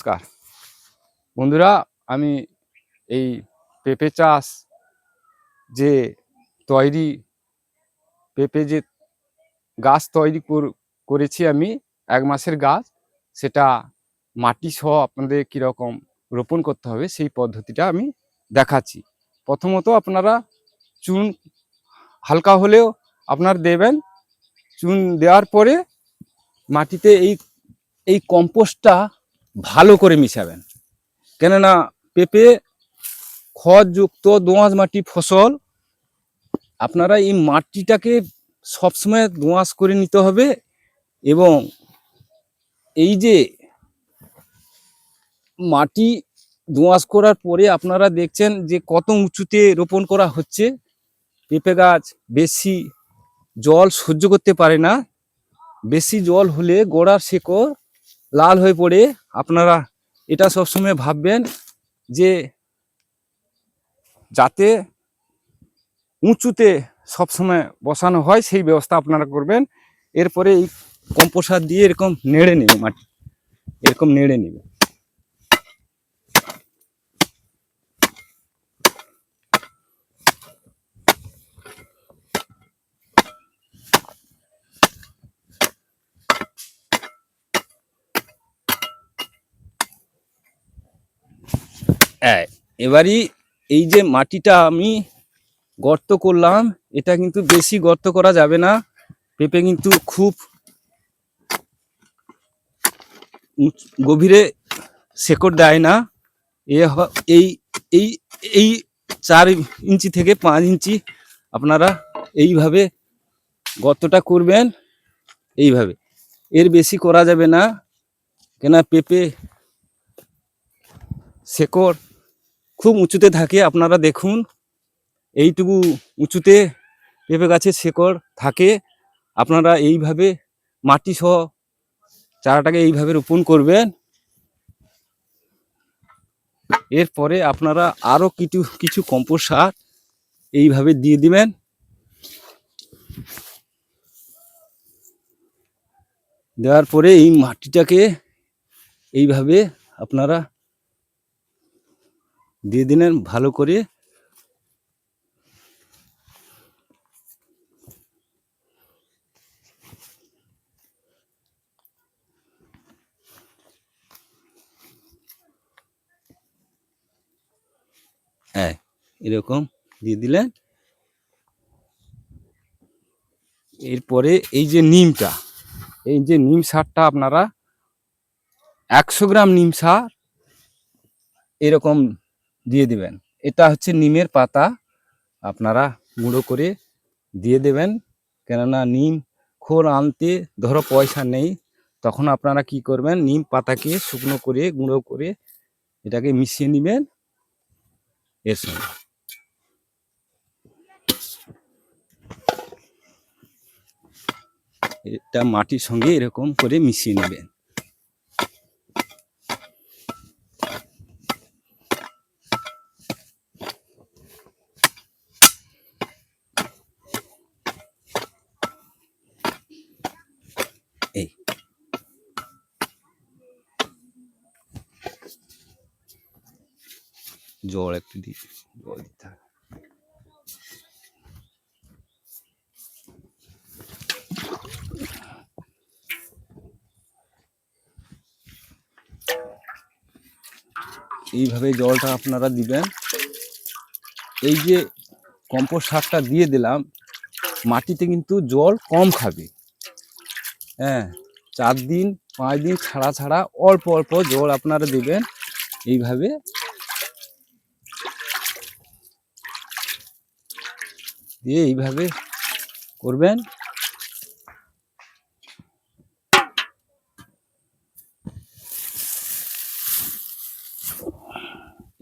নমস্কার বন্ধুরা, আমি এই পেঁপে চাষ যে তৈরি পেঁপে যে গাছ তৈরি করেছি আমি 1 মাসের গাছ, সেটা মাটি সহ আপনাদের কীরকম রোপণ করতে হবে সেই পদ্ধতিটা আমি দেখাচ্ছি। প্রথমত আপনারা চুন হালকা হলেও আপনার দেবেন। চুন দেওয়ার পরে মাটিতে এই কম্পোস্টটা ভালো করে মিশাবেন, কেননা পেঁপে খড়যুক্ত দোআঁশ মাটি ফসল। আপনারা এই মাটিটাকে সবসময় দোআঁশ করে নিতে হবে। এবং এই যে মাটি দোআঁশ করার পরে আপনারা দেখছেন যে কত উঁচুতে রোপণ করা হচ্ছে। পেঁপে গাছ বেশি জল সহ্য করতে পারে না। বেশি জল হলে গোড়ার শেকড় লাল হয়ে পড়ে। আপনারা এটা সবসময় ভাববেন যে যাতে উঁচুতে সবসময় বসানো হয় সেই ব্যবস্থা আপনারা করবেন। এরপরে এই কম্পোস্ট সার দিয়ে এরকম নেড়ে নেবে, মাটি এরকম নেড়ে নেবে। এবারই এই যে মাটিটা আমি গর্ত করলাম, এটা কিন্তু বেশি গর্ত করা যাবে না। পেঁপে কিন্তু খুব গভীরে শেকড় দেয় না। এই এই এই 4 ইঞ্চি থেকে 5 ইঞ্চি আপনারা এইভাবে গর্তটা করবেন। এইভাবে, এর বেশি করা যাবে না, কেন পেঁপে শেকড় খুব উঁচুতে থাকে। আপনারা দেখুন এইটুকু উঁচুতে পেঁপে গাছের শেকড় থাকে। আপনারা এইভাবে মাটি সহ চারাটাকে এইভাবে রোপণ করবেন। এরপরে আপনারা আরও কিছু কম্পোস্ট সার এইভাবে দিয়ে দিবেন। দেওয়ার পরে এই মাটিটাকে এইভাবে আপনারা দিয়ে দিলেন ভালো করে। হ্যাঁ, এরকম দিয়ে দিলেন। এরপরে এই যে নিমটা, এই যে নিম সারটা আপনারা 100 গ্রাম নিম সার এরকম দিয়ে দিবেন। এটা হচ্ছে নিমের পাতা, আপনারা গুঁড়ো করে দিয়ে দেবেন। কেননা নিম খোল আনতে ধরো পয়সা নেই, তখন আপনারা কি করবেন, নিম পাতাকে শুকনো করে গুঁড়ো করে এটাকে মিশিয়ে নেবেন এর সঙ্গে। এটা মাটির সঙ্গে এরকম করে মিশিয়ে নেবেন। এই জল একটু জল দিতে হবে। এইভাবে জলটা আপনারা দিবেন। এই যে কম্পোস্ট সারটা দিয়ে দিলাম, মাটিতে কিন্তু জল কম খাবে। হ্যাঁ, 4 দিন 5 দিন ছাড়া ছাড়া অল্প অল্প জল আপনারা দিবেন। এইভাবে দিয়ে এইভাবে করবেন।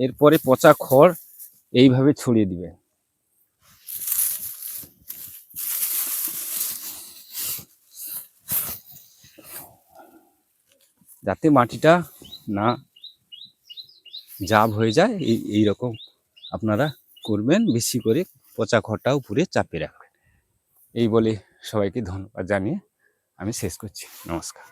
এরপরে পচা খড় এইভাবে ছড়িয়ে দিবেন। যাতে মাটিটা না জাব হয়ে যায়, এই রকম আপনারা করবেন। বেশি করে পচা খড়টা উপরে চাপে রাখবেন। এই বলে সবাইকে ধন্যবাদ জানিয়ে আমি শেষ করছি। নমস্কার।